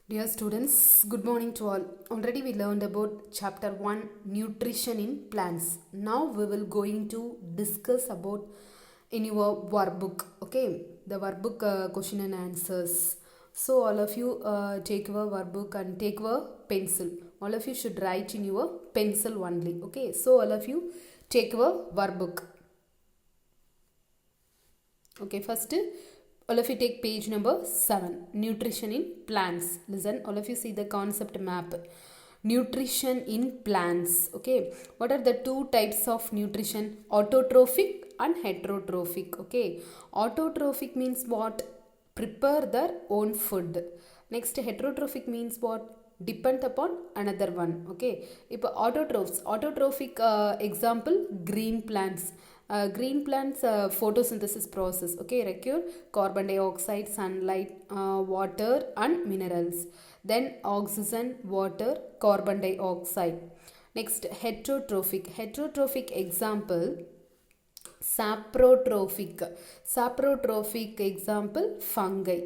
Dear students, good morning to all. Already we learned about chapter 1 nutrition in plants. Now we will going to discuss about in your workbook. Okay, the workbook question and answers. So all of you take your workbook and take your pencil. All of you should write in your pencil only. Okay, so all of you take your workbook. Okay, first all of you take page number 7, nutrition in plants. Listen, all of you see the concept map. Nutrition in plants. Okay, what are the two types of nutrition? Autotrophic and heterotrophic. Okay, autotrophic means what? Prepare their own food. Next, heterotrophic means what? Depend upon another one. Okay, இப்போ autotrophic example green plants. Green plants photosynthesis process. Okay, require carbon dioxide, sunlight, water and minerals. Then oxygen, water, carbon dioxide. Next, heterotrophic example saprotrophic example fungi.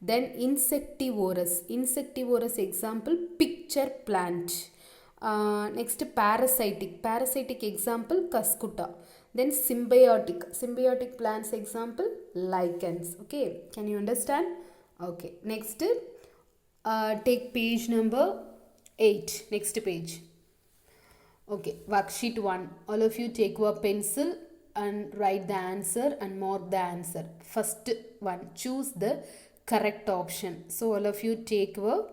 Then insectivorous example picture plant. Next, parasitic example cuscuta. Then symbiotic plants example lichens. Okay, can you understand? Okay, next take page number 8. Next page. Okay, worksheet 1. All of you take your pencil and write the answer and mark the answer. First one, choose the correct option. So all of you take your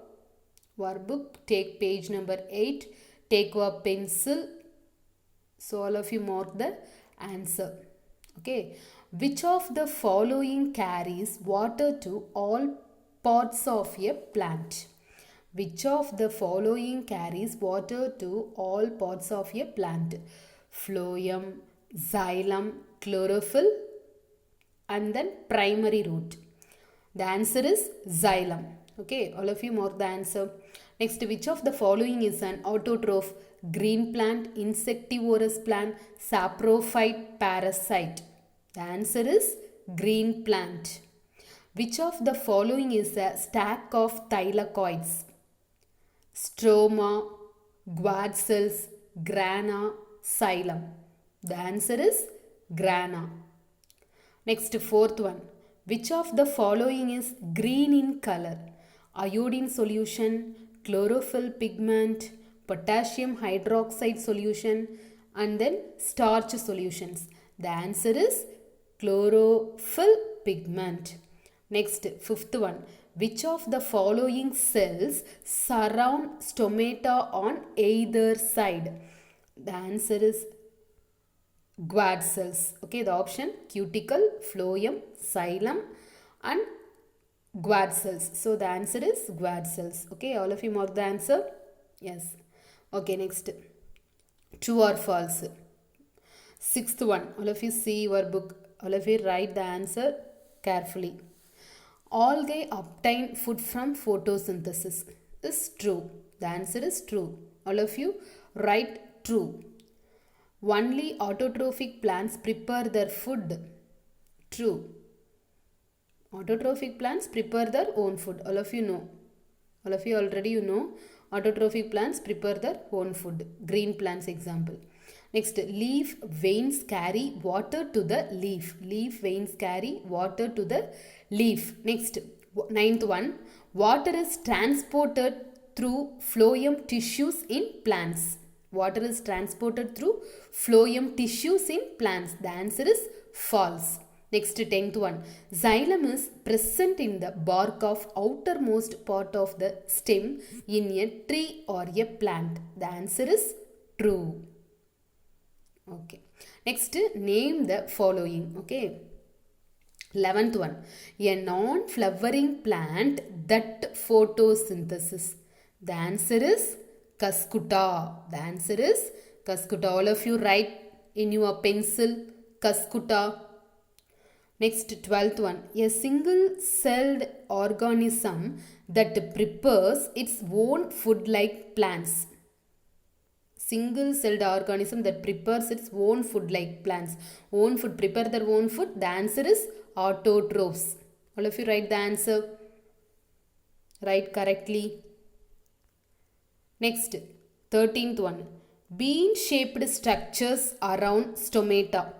workbook, take page number 8, take your pencil. So all of you mark the answer. Okay, which of the following carries water to all parts of a plant? Which of the following carries water to all parts of a plant? Phloem, xylem, chlorophyll and then primary root. The answer is xylem. Okay, all of you mark the answer. Next, which of the following is an autotroph? Green plant, insectivorous plant, saprophyte, parasite. The answer is green plant. Which of the following is a stack of thylakoids? Stroma, guard cells, grana, xylem. The answer is grana. Next, fourth one. Which of the following is green in color? Iodine solution, chlorophyll pigment, potassium hydroxide solution and then starch solutions. The answer is chlorophyll pigment. Next, fifth one. Which of the following cells surround stomata on either side? The answer is guard cells. Okay, the option cuticle, phloem, xylem and guard cells. So the answer is guard cells. Okay, all of you mark the answer. Yes. Okay, next, true or false? Sixth one, all of you see your book, all of you write the answer carefully. Algae obtain food from photosynthesis is true. The answer is true. All of you write true. Only autotrophic plants prepare their food. True. Autotrophic plants prepare their own food. All of you know. All of you already you know. Autotrophic plants prepare their own food. Green plants example. Next, leaf veins carry water to the leaf. Leaf veins carry water to the leaf. Next, ninth one. Water is transported through phloem tissues in plants. Water is transported through phloem tissues in plants. The answer is false. Next, 10th one. Xylem is present in the bark of outermost part of the stem in a tree or a plant. The answer is true. Okay. Next, name the following. Okay. 11th one. A non-flowering plant that photosynthesis. The answer is cuscuta. The answer is cuscuta. All of you write in your pencil cuscuta. Next, 12th one. A single-celled organism that prepares its own food like plants. Single-celled organism that prepares its own food like plants. Own food, prepare their own food. The answer is autotrophs. All of you write the answer. Write correctly. Next, 13th one. Bean-shaped structures around stomata.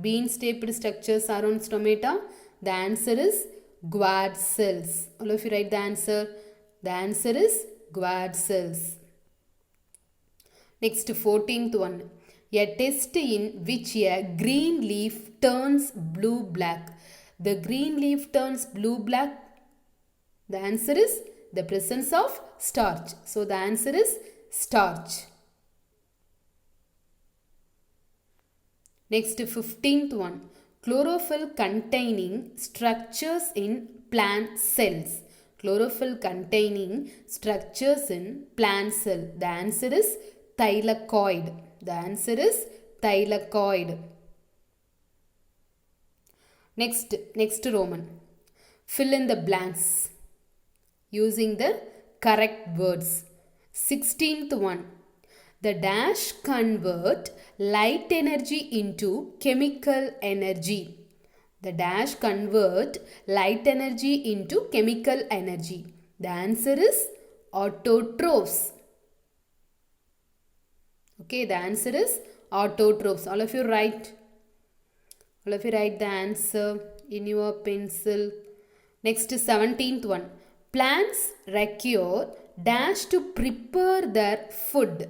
Bean-shaped structures around stomata. The answer is guard cells. All of you write the answer. The answer is guard cells. Next, 14th one. A test in which a green leaf turns blue-black. The green leaf turns blue-black. The answer is the presence of starch. So, the answer is starch. Next, 15th one. Chlorophyll containing structures in plant cells. Chlorophyll containing structures in plant cell. The answer is thylakoid. The answer is thylakoid. Next Roman. Fill in the blanks using the correct words. 16th one. The dash convert light energy into chemical energy. The dash convert light energy into chemical energy. The answer is autotrophs. Okay, the answer is autotrophs. All of you write. All of you write the answer in your pencil. Next, 17th one. Plants require dash to prepare their food.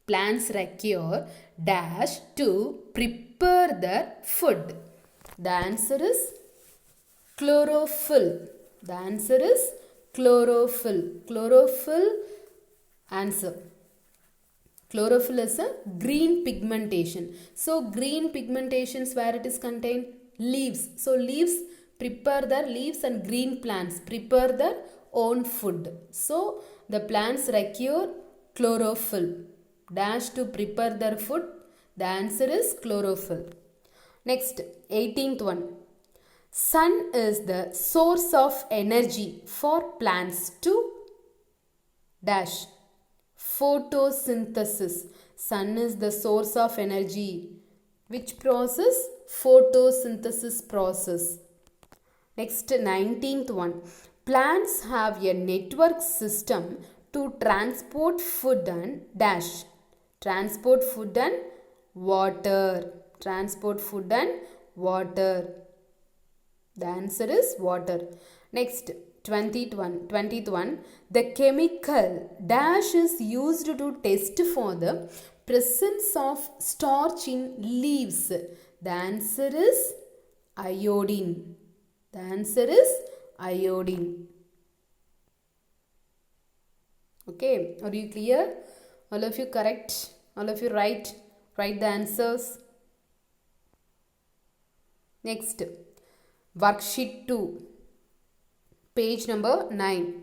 Plants require dash to prepare their food. The answer is chlorophyll. The answer is chlorophyll. Chlorophyll answer. Chlorophyll is a green pigmentation. So, green pigmentations where it is contained? Leaves. So, leaves prepare their leaves and green plants prepare their own food. So, the plants require chlorophyll. Dash to prepare their food. The answer is chlorophyll. Next, 18th one. Sun is the source of energy for plants to dash. Photosynthesis. Sun is the source of energy. Which process? Photosynthesis process. Next, 19th one. Plants have a network system to transport food and dash. Transport food and water. Transport food and water. The answer is water. Next, 20th one. The chemical dash is used to test for the presence of starch in leaves. The answer is iodine. The answer is iodine. Okay, are you clear? All of you correct? All of you write the answers. Next, worksheet 2, page number 9.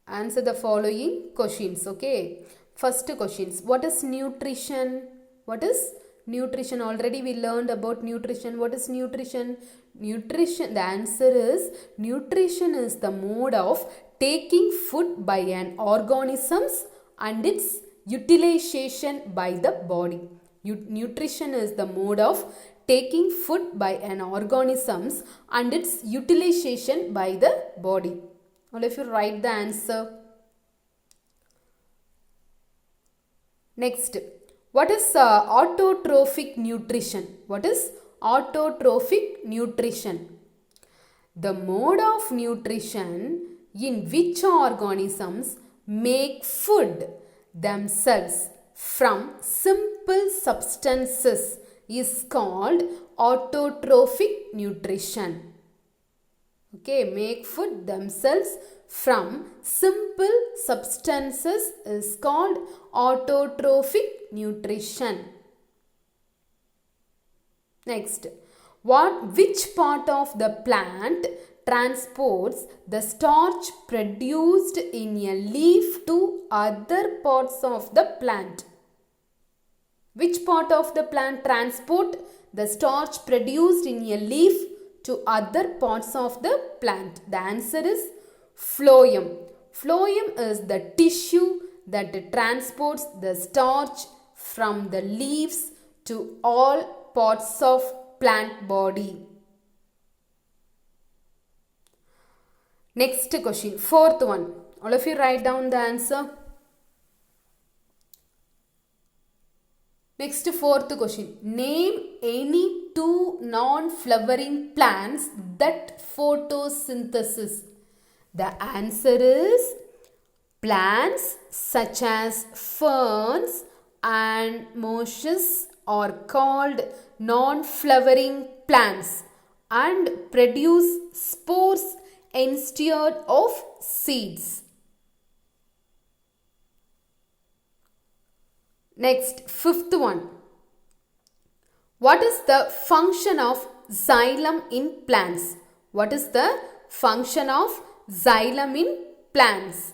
Answer the following questions. Okay, first questions. What is nutrition? What is nutrition? Already we learned about nutrition. What is nutrition? Nutrition, the answer is nutrition is the mode of taking food by an organisms and its utilization by the body. Nutrition is the mode of taking food by an organisms and its utilization by the body. All of you write the answer. Next, what is autotrophic nutrition? What is autotrophic nutrition? The mode of nutrition in which organisms make food themselves from simple substances is called autotrophic nutrition. Okay, make food themselves from simple substances is called autotrophic nutrition. Next, which part of the plant transports the starch produced in a leaf to other parts of the plant? Which part of the plant transport the starch produced in a leaf to other parts of the plant? The answer is phloem. Phloem is the tissue that transports the starch from the leaves to all parts of plant body. Next question, fourth one. All of you write down the answer. Next, fourth question. Name any two non-flowering plants that photosynthesis. The answer is plants such as ferns and mosses are called non-flowering plants and produce spores instead of seeds. Next, fifth one. What is the function of xylem in plants? What is the function of xylem in plants?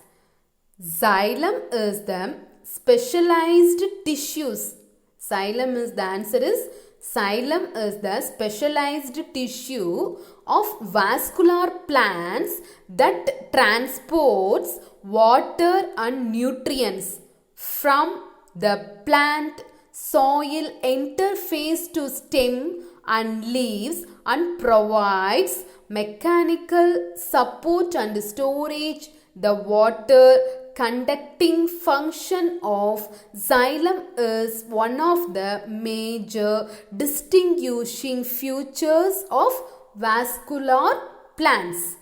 Xylem is the specialized tissues. Xylem is the answer is xylem is the specialized tissue of vascular plants that transports water and nutrients from the plant soil interface to stem and leaves and provides mechanical support and storage. The water conducting function of xylem is one of the major distinguishing features of vascular plants.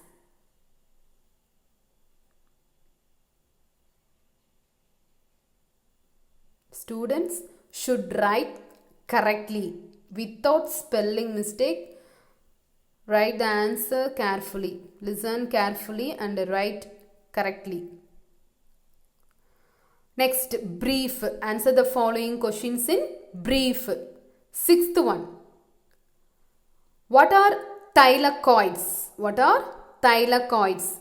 Students should write correctly without spelling mistake. Write the answer carefully. Listen carefully and write correctly. Next, brief. Answer the following questions in brief. Sixth one. What are thylakoids? What are thylakoids?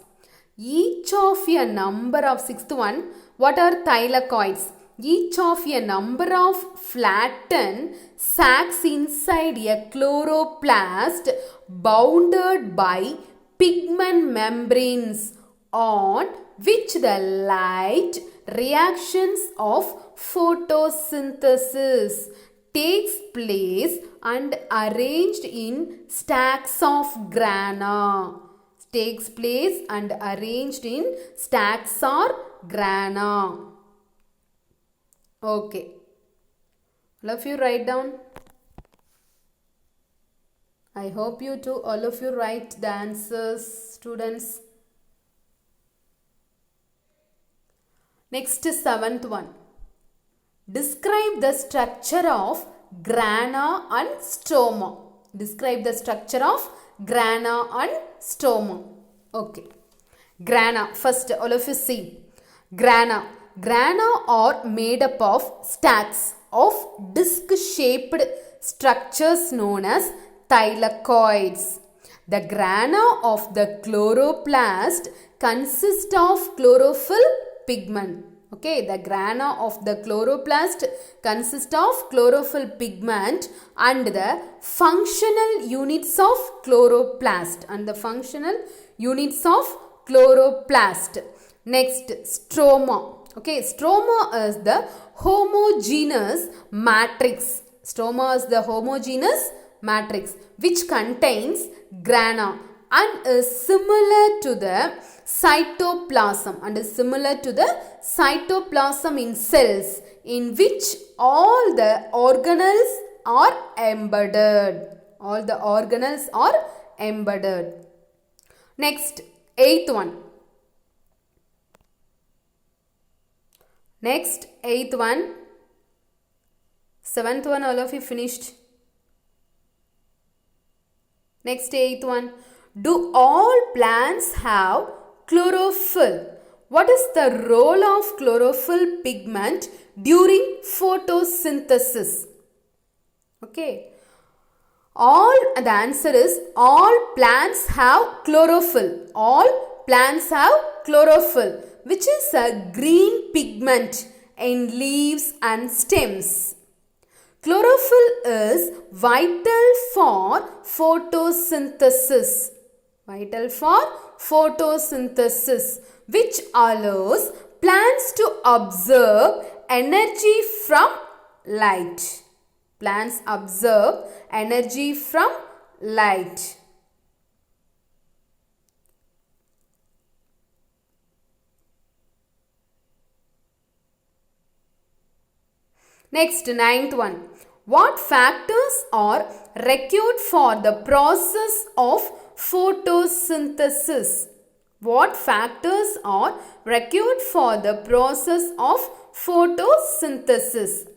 Each of a number of sixth one. What are thylakoids? Each of a number of flattened sacs inside a chloroplast bounded by pigment membranes on which the light reactions of photosynthesis takes place and arranged in stacks of grana. Takes place and arranged in stacks or grana. Okay. All of you write down. I hope you too, all of you write the answers, students. Next, seventh one. Describe the structure of grana and stroma. Describe the structure of grana and stroma. Okay. Grana. First, all of you see. Grana. Grana are made up of stacks of disc-shaped structures known as thylakoids. The grana of the chloroplast consists of chlorophyll pigment. Okay, the grana of the chloroplast consists of chlorophyll pigment and the functional units of chloroplast. Next, stroma. Okay, stroma is the homogeneous matrix. Stroma is the homogeneous matrix which contains grana and is similar to the cytoplasm in cells in which all the organelles are embedded. Next, eighth one. Seventh one, all of you finished. Next, eighth one. Do all plants have chlorophyll? What is the role of chlorophyll pigment during photosynthesis? Okay. The answer is all plants have chlorophyll. Which is a green pigment in leaves and stems. Chlorophyll is vital for photosynthesis. Which allows plants to absorb energy from light. Next, ninth one. What factors are required for the process of photosynthesis? What factors are required for the process of photosynthesis?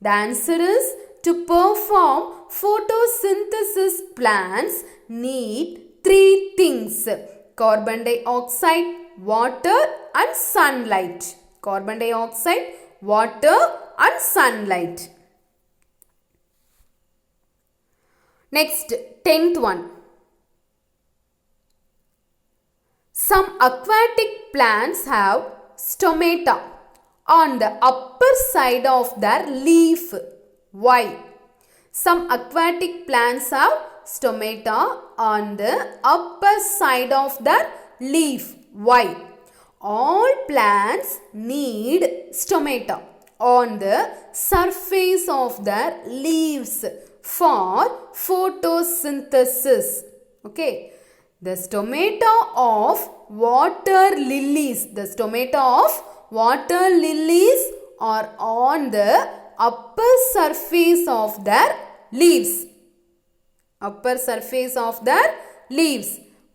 The answer is, to perform photosynthesis, plants need three things: carbon dioxide, water and sunlight. Carbon dioxide, water and sunlight. Next, 10th one. Some aquatic plants have stomata on the upper side of their leaf. Why? Some aquatic plants have stomata on the upper side of their leaf. Why? All plants need stomata on the surface of their leaves for photosynthesis. Okay. The stomata of water lilies, are on the upper surface of their leaves.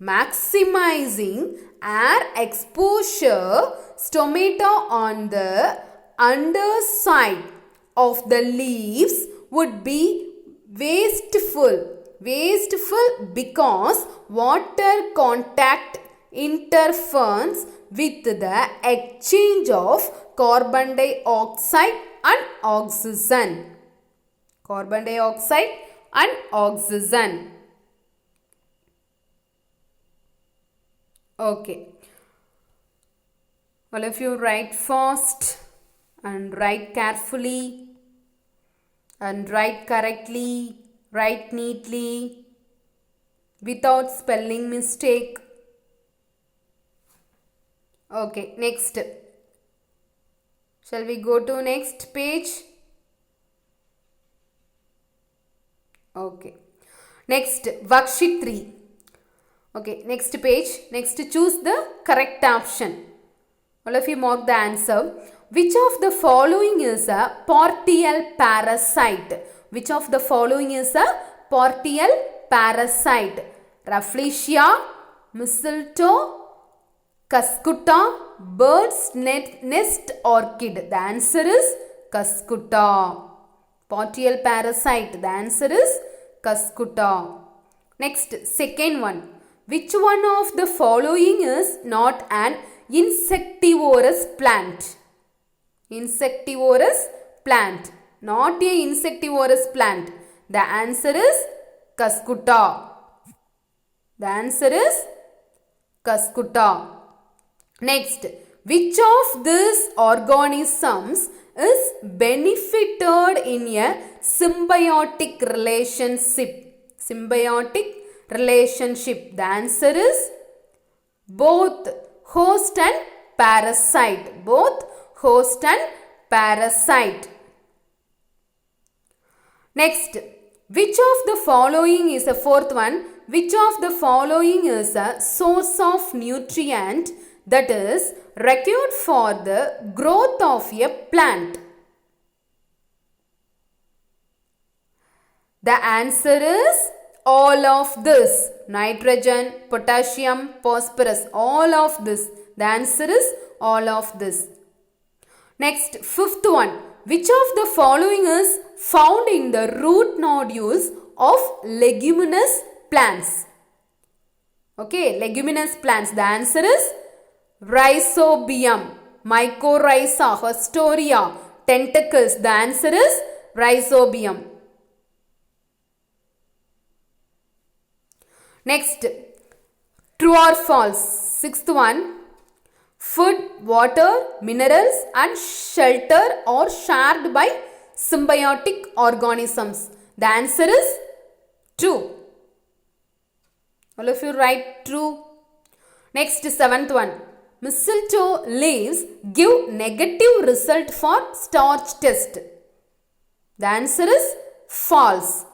Maximizing air exposure, stomata on the underside of the leaves would be wasteful because water contact interferes with the exchange of carbon dioxide and oxygen. Okay. All of you write fast and write carefully and write correctly, write neatly, without spelling mistake. Okay, next. Shall we go to next page? Okay. Next, worksheet 3. Okay, next page. Next, choose the correct option. All of you mark the answer. Which of the following is a partial parasite? Which of the following is a partial parasite? Rafflesia, mistletoe, cuscuta, bird's nest orchid. The answer is cuscuta. Partial parasite. The answer is cuscuta. Next, second one. Which one of the following is not an insectivorous plant? Not a insectivorous plant. The answer is cuscuta. Next, which of these organisms is benefited in a symbiotic relationship? The answer is both host and parasite. Next, which of the following is a fourth one? Which of the following is a source of nutrient that is required for the growth of a plant? The answer is all of this. Nitrogen, potassium, phosphorus, all of this. The answer is all of this. Next, fifth one. Which of the following is found in the root nodules of leguminous plants? Okay, leguminous plants. The answer is Rhizobium, Mycorrhiza, Hostoria, tentacles. The answer is Rhizobium. Next, true or false? Sixth one. Food, water, minerals and shelter are shared by symbiotic organisms. The answer is true. All of you write true. Next, seventh one. Mistletoe leaves give negative result for starch test. The answer is false.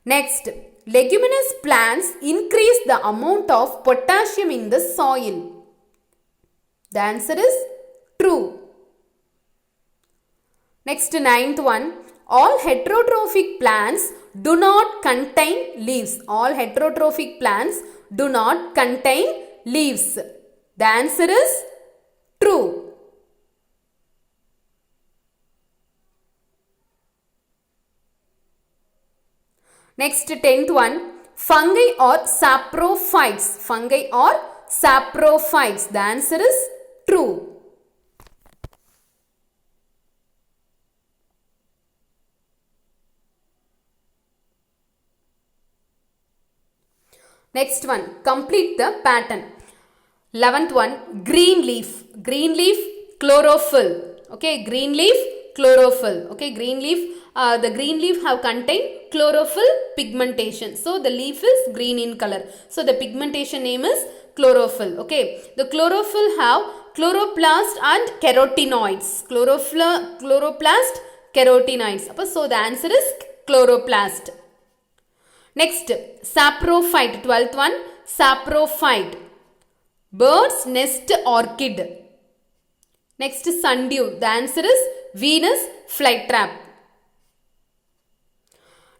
Next, leguminous plants increase the amount of potassium in the soil. The answer is true. Next, ninth one. All heterotrophic plants do not contain leaves. All heterotrophic plants do not contain leaves. The answer is true. Next, 10th one. Fungi or saprophytes. Fungi or saprophytes. The answer is true. Next one, complete the pattern. 11th one, green leaf. Green leaf, chlorophyll. Okay, green leaf, chlorophyll. Okay, green leaf, the green leaf have contained chlorophyll pigmentation. So, the leaf is green in color. So, the pigmentation name is chlorophyll. Okay, the chlorophyll have chloroplast and carotenoids. Chloroplast, carotenoids. So, the answer is chloroplast. Next, saprophyte, 12th one, saprophyte. Bird's nest orchid. Next, sundew. The answer is Venus flytrap.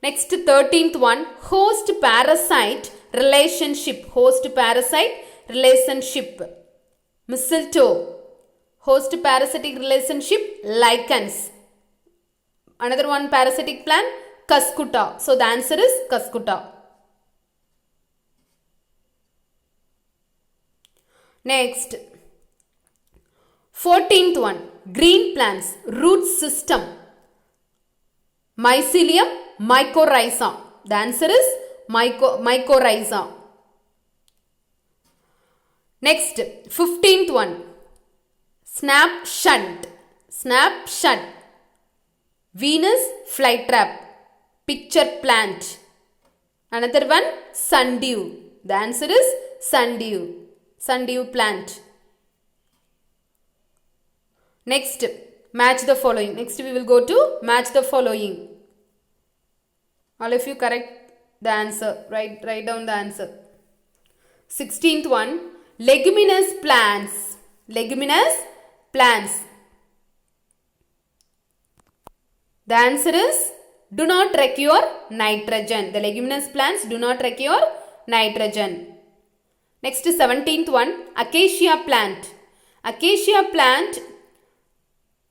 Next, 13th one, host parasite relationship. Host parasite relationship. Mistletoe. Host parasitic relationship, lichens. Another one parasitic plant, Cuscuta. So, the answer is Cuscuta. Next, 14th one, green plants, root system. Mycelium, mycorrhiza. The answer is mycorrhiza. Next, 15th one, snapshot. Snapshot. Venus flytrap. Picture plant. Another one, sundew. The answer is sundew. Sundew plant. Next, match the following. Next, we will go to match the following. All of you correct the answer. Write down the answer. 16th one, leguminous plants. Leguminous plants. The answer is do not require nitrogen. The leguminous plants do not require nitrogen. Next, 17th one, acacia plant. Acacia plant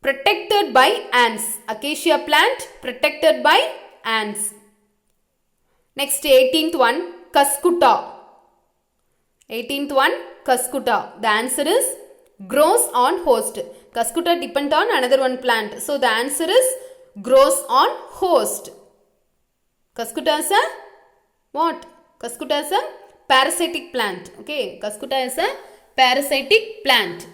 protected by ants. Acacia plant protected by ants. Next, 18th one, Cuscuta. 18th one, Cuscuta. The answer is grows on host. Cuscuta depend on another one plant. So, the answer is grows on host. Cuscuta is a what? Cuscuta is a parasitic plant. Okay, Cuscuta is a parasitic plant.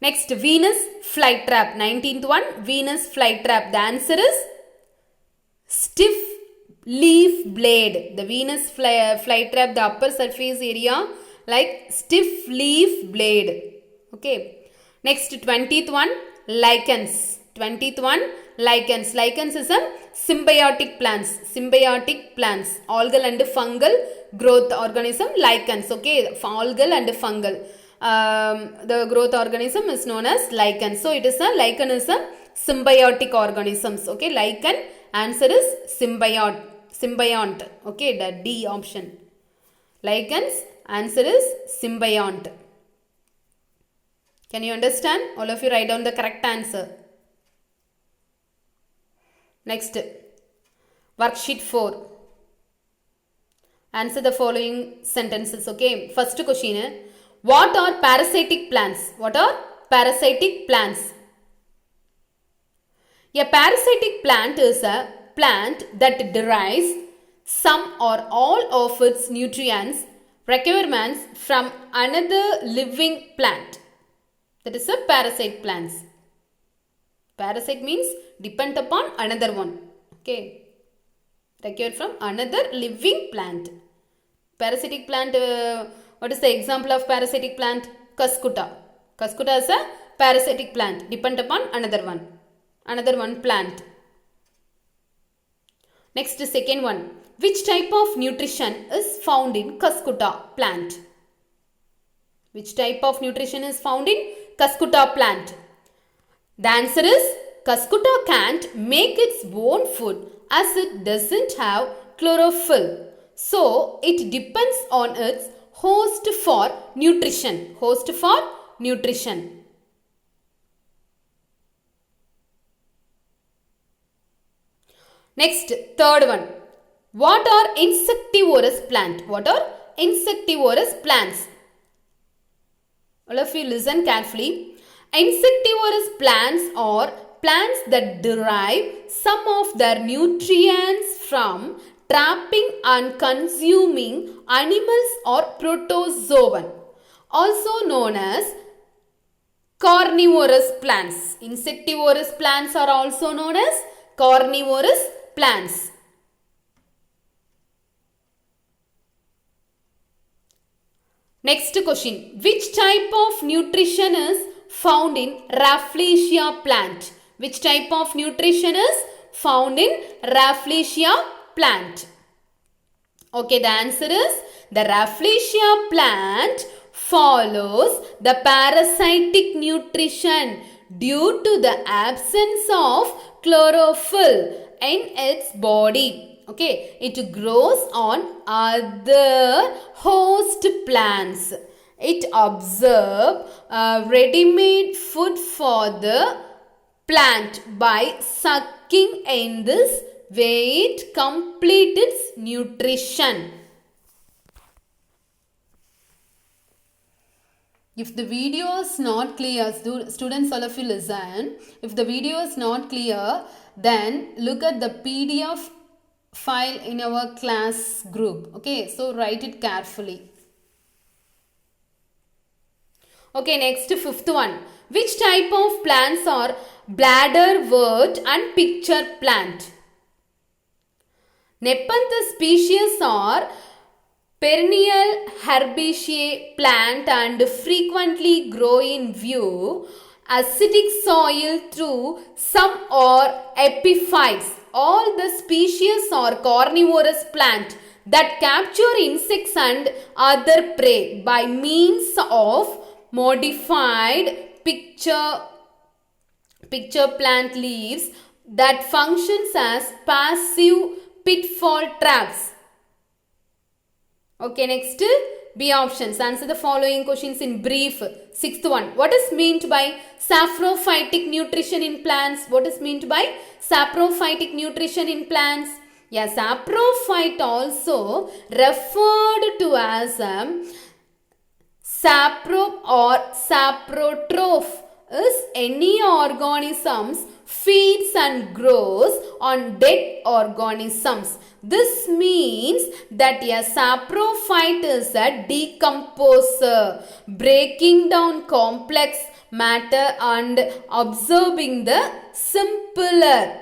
Next, Venus flytrap. 19th one, Venus flytrap. The answer is stiff leaf blade. The Venus flytrap, the upper surface area like stiff leaf blade. Okay. Next, 20th one, lichens. 20th one, lichens. Lichens is a symbiotic plants. Symbiotic plants. Algal and fungal growth organism, lichens. Okay, algal and fungal. The growth organism is known as lichen. So, it is a lichen is a symbiotic organisms. Okay, lichen. Answer is symbiont. Okay, the D option. Lichens. Answer is symbiont. Can you understand? All of you write down the correct answer. Next, worksheet 4. Answer the following sentences. Okay. First question. What are parasitic plants? What are parasitic plants? A parasitic plant is a plant that derives some or all of its nutrients requirements from another living plant. That is a parasite plants. Parasite means depend upon another one. Okay. Require from another living plant. Parasitic plant, what is the example of parasitic plant? Cuscuta. Cuscuta is a parasitic plant. Depend upon another one. Another one plant. Next, second one. Which type of nutrition is found in Cuscuta plant? Which type of nutrition is found in Cuscuta plant? The answer is Cuscuta can't make its own food as it doesn't have chlorophyll. So, it depends on its host for nutrition. Host for nutrition. Next, third one. What are insectivorous plants? What are insectivorous plants? All of you listen carefully. Insectivorous plants are plants that derive some of their nutrients from trapping and consuming animals or protozoan, also known as carnivorous plants. Insectivorous plants are also known as carnivorous plants. Next question. Which type of nutrition is found in Rafflesia plant? Which type of nutrition is found in Rafflesia plant? Okay, the answer is the Rafflesia plant follows the parasitic nutrition due to the absence of chlorophyll in its body. Okay, it grows on other host plants. It absorbs ready-made food for the plant by sucking. In this way it completes its nutrition. If the video is not clear, students, all of you listen. If the video is not clear, then look at the PDF file in our class group. Okay, so write it carefully. Okay, next, fifth one. Which type of plants are bladderwort and picture plant? Nepenthes species are perennial herbaceous plant and frequently grow in view acidic soil through some are epiphytes. All the species are carnivorous plants that capture insects and other prey by means of modified picture plant leaves that functions as passive pitfall traps. Okay, next, B options. Answer the following questions in brief. Sixth one. What is meant by saprophytic nutrition in plants? What is meant by saprophytic nutrition in plants? Yes, saprophyte also referred to as saprop or saprotroph is any organisms feeds and grows on dead organisms. This means that a saprophyte is a decomposer, breaking down complex matter and absorbing the simpler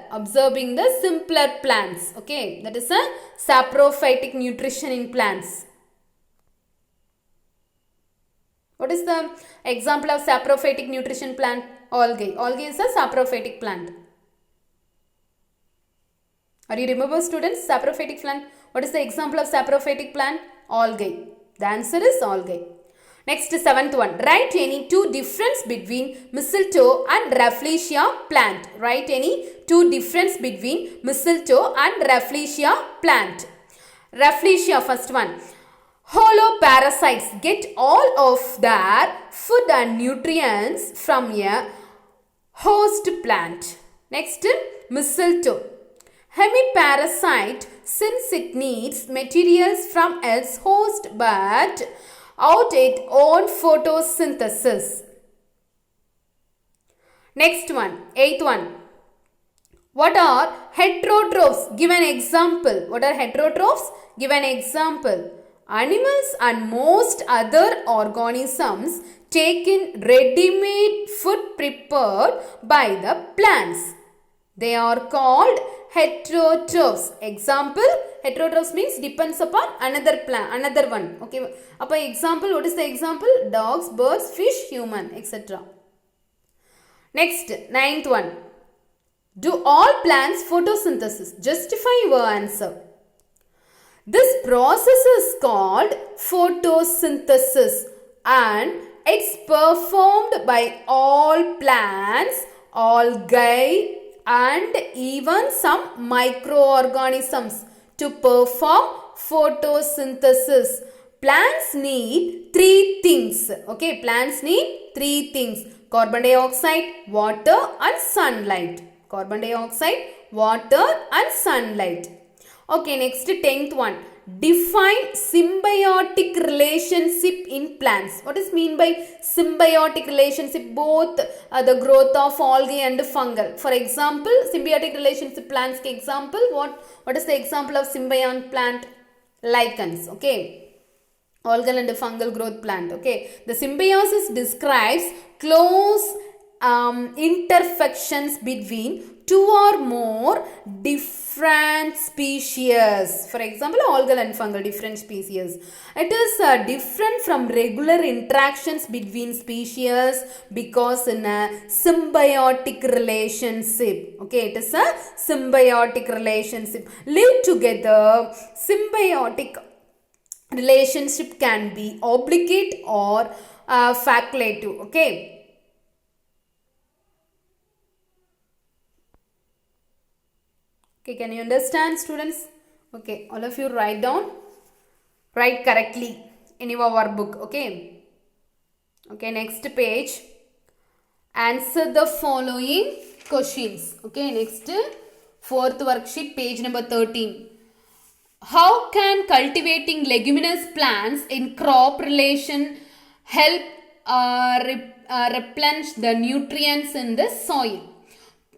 plants. Okay, that is a saprophytic nutrition in plants. What is the example of saprophytic nutrition plant? Algae. Algae is a saprophytic plant. Are you remember, students? Saprophytic plant. What is the example of saprophytic plant? Algae. The answer is algae. Next, seventh one. Write any two difference between mistletoe and Rafflesia plant. Write any two difference between mistletoe and Rafflesia plant. Rafflesia, first one. Holoparasites get all of their food and nutrients from a host plant. Next, mistletoe. Hemiparasite, since it needs materials from its host but out its own photosynthesis. Next one, eighth one. What are heterotrophs? Give an example. What are heterotrophs? Give an example. Animals and most other organisms take in ready-made food prepared by the plants. They are called heterotrophs. Example, heterotrophs means depends upon another plant, another one. Okay. Appa example, what is the example? Dogs, birds, fish, human, etc. Next, ninth one. Do all plants photosynthesis? Justify your answer. This process is called photosynthesis. and it's performed by all plants, algae, and even some microorganisms to perform photosynthesis. Plants need three things. Okay, plants need three things: carbon dioxide, water, and sunlight. Carbon dioxide, water, and sunlight. Okay, next 10th one. Define symbiotic relationship in plants. What is mean by symbiotic relationship? Both the growth of algae and fungal. For example, symbiotic relationship plants example. What is the example of symbiont plant? Lichens. Okay, algal and fungal growth plant. Okay, the symbiosis describes close interactions between two or more different species. For example, algal and fungal different species. It is different from regular interactions between species because in a symbiotic relationship. Okay, it is a symbiotic relationship. Live together. Symbiotic relationship can be obligate or facultative. Okay. Okay, can you understand, students? Okay, all of you write down. Write correctly in your workbook. Okay. Okay, next page. Answer the following questions. Okay, next fourth worksheet, page number 13. How can cultivating leguminous plants in crop relation help replenish the nutrients in the soil?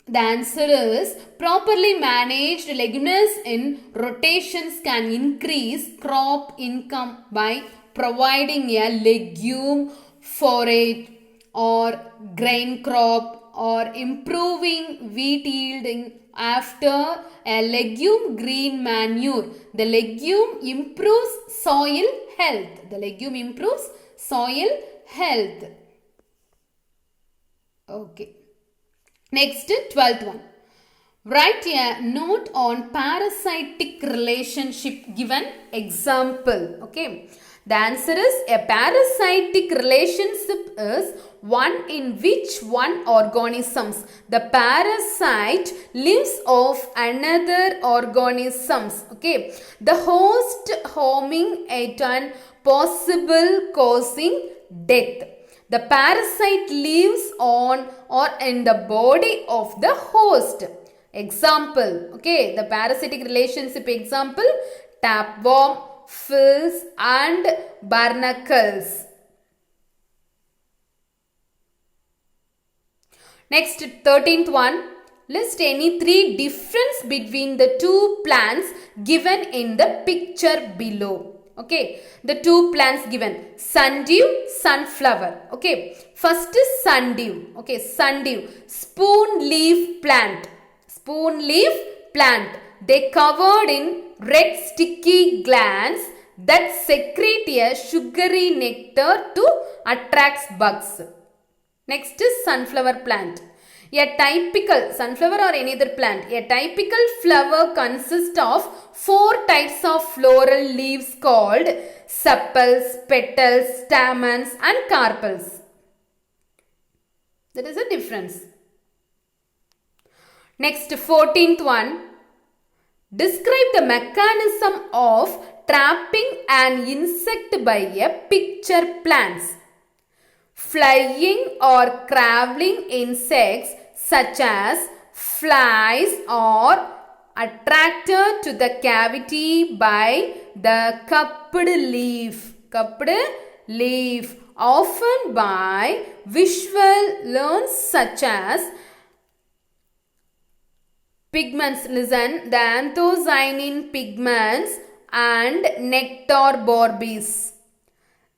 The answer is properly managed leguminous in rotations can increase crop income by providing a legume forage or grain crop or improving wheat yielding after a legume green manure. The legume improves soil health. The legume improves soil health. Okay. Next, 12th one. Write a note on parasitic relationship. Given example. Okay. The answer is a parasitic relationship is one in which one organisms. The parasite lives off another organisms. Okay. The host harming it and possible causing death. The parasite lives on or in the body of the host. Example. Okay, the parasitic relationship example: tapeworm, fleas, and barnacles. Next, 13th one. List any three difference between the two plants given in the picture below. Okay, the two plants given: sundew, sunflower. Okay, first is sundew. Okay, sundew, spoon leaf plant. Spoon leaf plant. They covered in red sticky glands that secrete a sugary nectar to attract bugs. Next is sunflower plant. A typical sunflower or any other plant. A typical flower consists of 4 types of floral leaves called sepals, petals, stamens, and carpels. That is a difference. Next, 14th one. Describe the mechanism of trapping an insect by a picture plants. Flying or crawling insects such as flies are attracted to the cavity by the cupped leaf. Cupped leaf, often by visual learns such as pigments. Listen, the anthocyanin pigments and nectar borbis.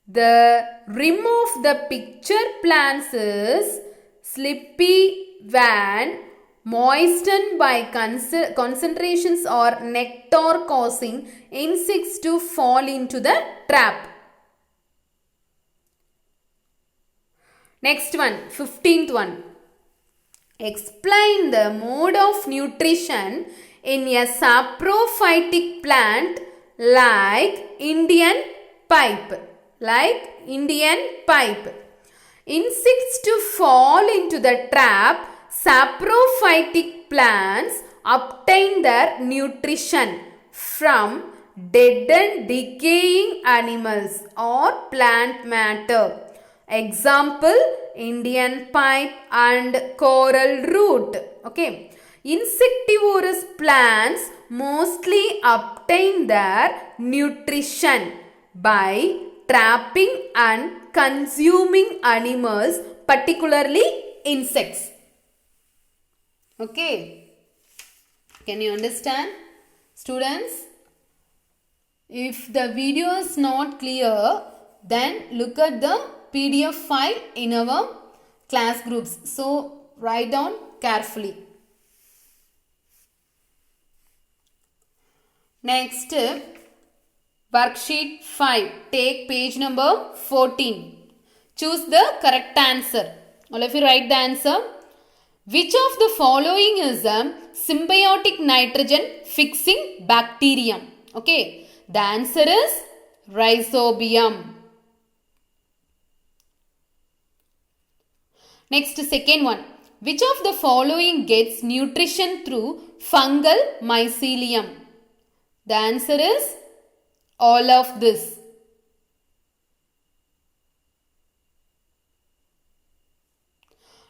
The rim of the picture plants is slippery when moistened by concentrations or nectar causing insects to fall into the trap. Next one, 15th one. Explain the mode of nutrition in a saprophytic plant like Indian pipe. like Indian pipe. Insects to fall into the trap, saprophytic plants obtain their nutrition from dead and decaying animals or plant matter. Example, Indian pipe and coral root. Okay. Insectivorous plants mostly obtain their nutrition by trapping and consuming animals, particularly insects. Okay. Can you understand, students? If the video is not clear, then look at the PDF file in our class groups. So, write down carefully. Next, worksheet 5. Take page number 14. Choose the correct answer. All of you write the answer. Which of the following is a symbiotic nitrogen fixing bacterium? Okay. The answer is Rhizobium. Next, second one. Which of the following gets nutrition through fungal mycelium? The answer is all of this.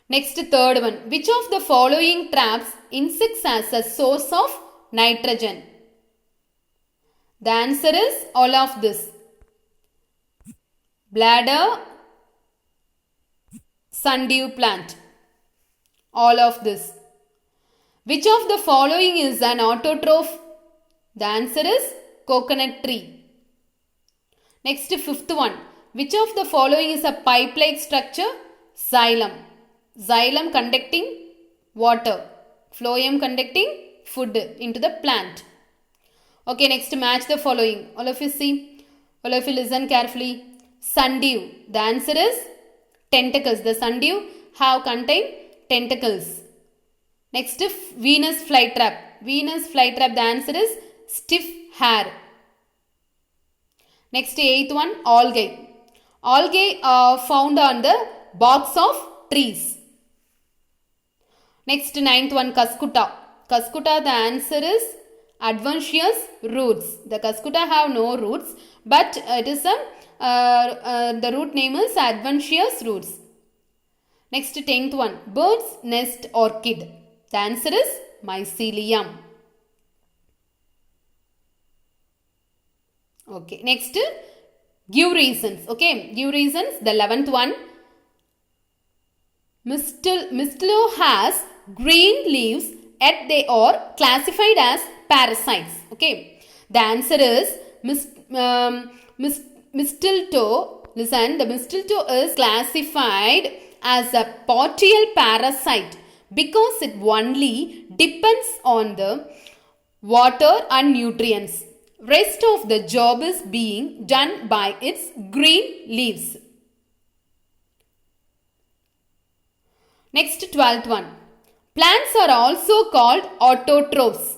Next, third one. Which of the following traps insects as a source of nitrogen? The answer is all of this. Bladder, sundew plant. All of this. Which of the following is an autotroph? The answer is coconut tree. Next, fifth one. Which of the following is a pipe-like structure? Xylem. Xylem conducting water. Phloem conducting food into the plant. Okay, next match the following. All of you see. All of you listen carefully. Sundew. The answer is tentacles. The sundew have contain tentacles. Next, Venus flytrap. Venus flytrap. The answer is stiff hair. Next, eighth one, algae. Algae are found on the barks of trees. Next, ninth one, Cuscuta. Cuscuta, the answer is adventitious roots. The Cuscuta have no roots, but it is the root name is adventitious roots. Next, 10th one, bird's nest orchid. The answer is mycelium. Okay, next, give reasons. Okay, give reasons. The 11th one, Mistletoe has green leaves yet they are classified as parasites. Okay, the answer is mistletoe. Listen, the mistletoe is classified as a partial parasite because it only depends on the water and nutrients. Rest of the job is being done by its green leaves. Next, 12th one. Plants are also called autotrophs.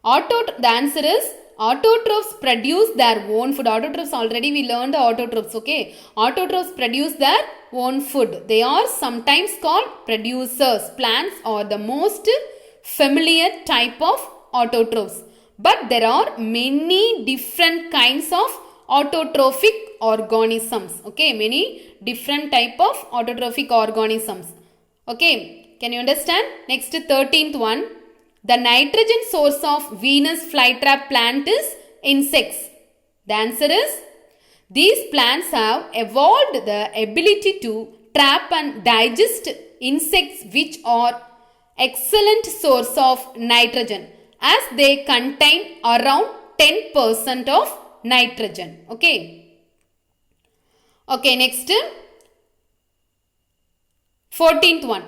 The answer is autotrophs produce their own food. Autotrophs, already we learned the autotrophs. Okay. Autotrophs produce their own food. They are sometimes called producers. Plants are the most familiar type of autotrophs. But there are many different kinds of autotrophic organisms. Okay, many different type of autotrophic organisms. Okay, can you understand? Next, 13th one. The nitrogen source of Venus flytrap plant is insects. The answer is, these plants have evolved the ability to trap and digest insects, which are excellent source of nitrogen, as they contain around 10% of nitrogen. Okay. Okay, next, 14th one.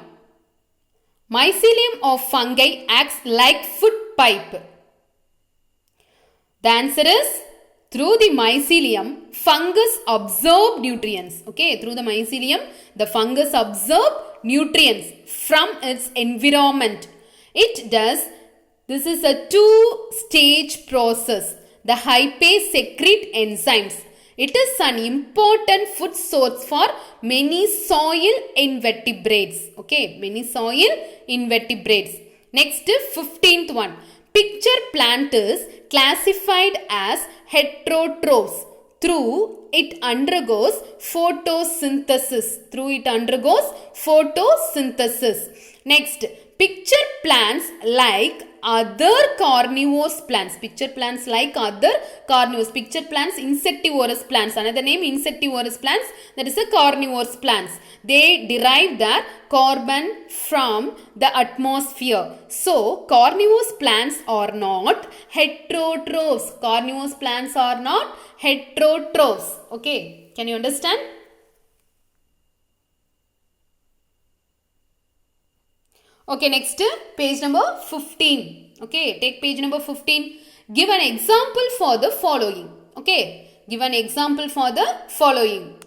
Mycelium of fungi acts like food pipe. The answer is, through the mycelium, fungus absorb nutrients. Okay, through the mycelium, the fungus absorb nutrients from its environment. It does. This is a two-stage process. The hyphae secrete enzymes. It is an important food source for many soil invertebrates. Okay, many soil invertebrates. Next, 15th one. Picture plant is classified as heterotrophs. Through it undergoes photosynthesis. Through it undergoes photosynthesis. Next, picture plants like other carnivorous plants. Picture plants like other carnivores. Picture plants, insectivorous plants. Another name, insectivorous plants. That is a carnivorous plants. They derive their carbon from the atmosphere. So, carnivorous plants are not heterotrophs. Carnivorous plants are not heterotrophs. Okay, can you understand? Okay, next page number 15. Okay, take page number 15. Give an example for the following. Okay, give an example for the following.